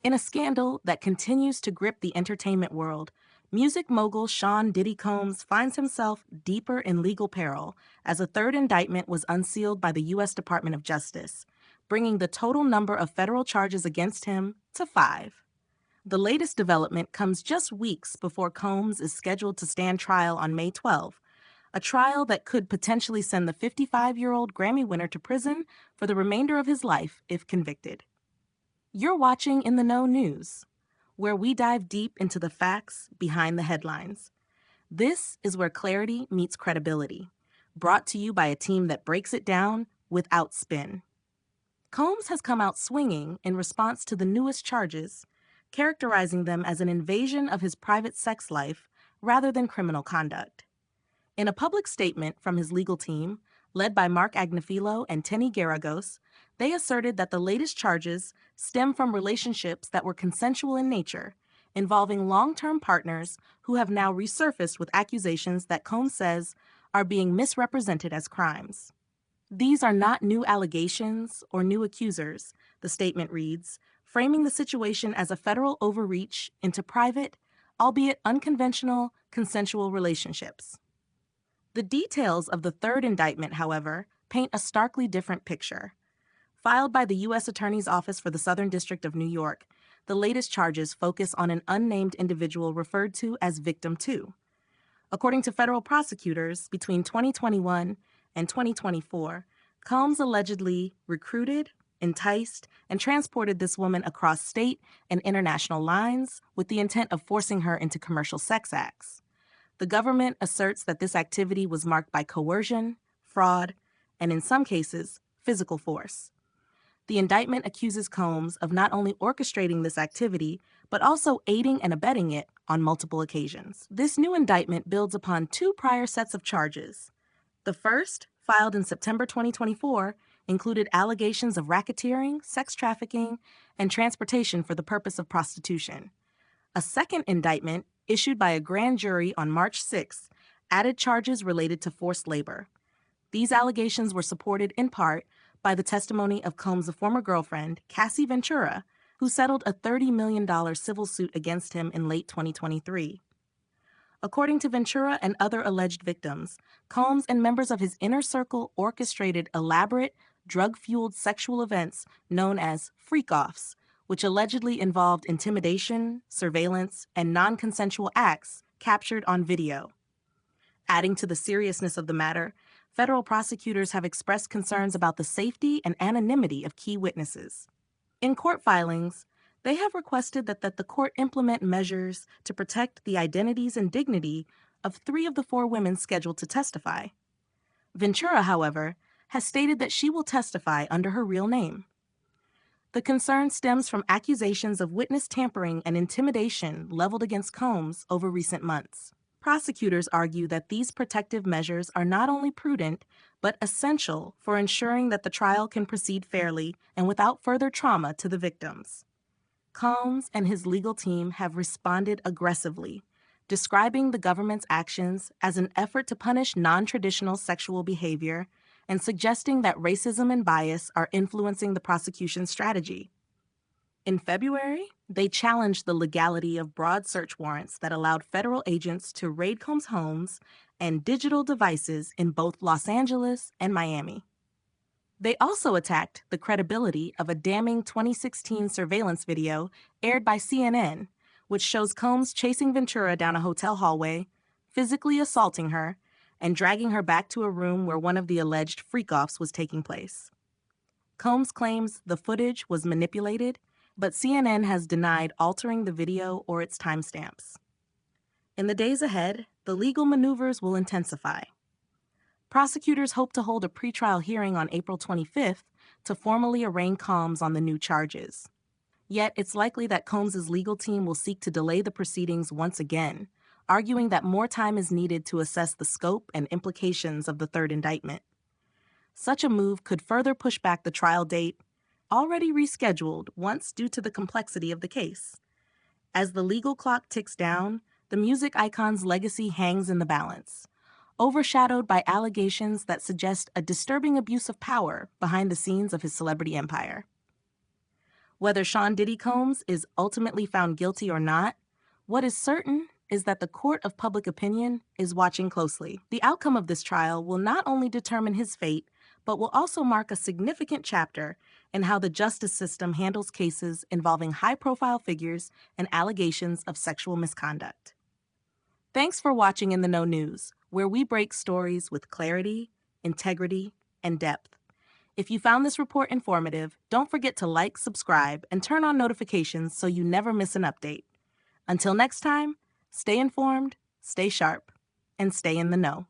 In a scandal that continues to grip the entertainment world, music mogul Sean Diddy Combs finds himself deeper in legal peril as a third indictment was unsealed by the U.S. Department of Justice, bringing the total number of federal charges against him to 5. The latest development comes just weeks before Combs is scheduled to stand trial on May 12, a trial that could potentially send the 55-year-old Grammy winner to prison for the remainder of his life if convicted. You're watching In the Know News, where we dive deep into the facts behind the headlines. This is where clarity meets credibility, brought to you by a team that breaks it down without spin. Combs has come out swinging in response to the newest charges, characterizing them as an invasion of his private sex life rather than criminal conduct. In a public statement from his legal team, led by Mark Agnifilo and Tenny Garagos, they asserted that the latest charges stem from relationships that were consensual in nature, involving long-term partners who have now resurfaced with accusations that Combs says are being misrepresented as crimes. These are not new allegations or new accusers, the statement reads, framing the situation as a federal overreach into private, albeit unconventional, consensual relationships. The details of the third indictment, however, paint a starkly different picture. Filed by the U.S. Attorney's Office for the Southern District of New York, the latest charges focus on an unnamed individual referred to as Victim 2. According to federal prosecutors, between 2021 and 2024, Combs allegedly recruited, enticed, and transported this woman across state and international lines with the intent of forcing her into commercial sex acts. The government asserts that this activity was marked by coercion, fraud, and in some cases, physical force. The indictment accuses Combs of not only orchestrating this activity, but also aiding and abetting it on multiple occasions. This new indictment builds upon 2 prior sets of charges. The first, filed in September 2024, included allegations of racketeering, sex trafficking, and transportation for the purpose of prostitution. A second indictment, issued by a grand jury on March 6, added charges related to forced labor. These allegations were supported in part by the testimony of Combs' former girlfriend, Cassie Ventura, who settled a $30 million civil suit against him in late 2023. According to Ventura and other alleged victims, Combs and members of his inner circle orchestrated elaborate, drug-fueled sexual events known as freak-offs, which allegedly involved intimidation, surveillance, and non-consensual acts captured on video. Adding to the seriousness of the matter, federal prosecutors have expressed concerns about the safety and anonymity of key witnesses. In court filings, they have requested that the court implement measures to protect the identities and dignity of 3 of the 4 women scheduled to testify. Ventura, however, has stated that she will testify under her real name. The concern stems from accusations of witness tampering and intimidation leveled against Combs over recent months. Prosecutors argue that these protective measures are not only prudent, but essential for ensuring that the trial can proceed fairly and without further trauma to the victims. Combs and his legal team have responded aggressively, describing the government's actions as an effort to punish non-traditional sexual behavior and suggesting that racism and bias are influencing the prosecution's strategy. In February, they challenged the legality of broad search warrants that allowed federal agents to raid Combs' homes and digital devices in both Los Angeles and Miami. They also attacked the credibility of a damning 2016 surveillance video aired by CNN, which shows Combs chasing Ventura down a hotel hallway, physically assaulting her, and dragging her back to a room where one of the alleged freak-offs was taking place. Combs claims the footage was manipulated, but CNN has denied altering the video or its timestamps. In the days ahead, the legal maneuvers will intensify. Prosecutors hope to hold a pretrial hearing on April 25th to formally arraign Combs on the new charges. Yet it's likely that Combs' legal team will seek to delay the proceedings once again, arguing that more time is needed to assess the scope and implications of the third indictment. Such a move could further push back the trial date, already rescheduled once due to the complexity of the case. As the legal clock ticks down, the music icon's legacy hangs in the balance, overshadowed by allegations that suggest a disturbing abuse of power behind the scenes of his celebrity empire. Whether Sean Diddy Combs is ultimately found guilty or not, what is certain is that the court of public opinion is watching closely. The outcome of this trial will not only determine his fate, but will also mark a significant chapter in how the justice system handles cases involving high-profile figures and allegations of sexual misconduct. Thanks for watching In the Know News, where we break stories with clarity, integrity, and depth. If you found this report informative, don't forget to like, subscribe, and turn on notifications so you never miss an update. Until next time, stay informed, stay sharp, and stay in the know.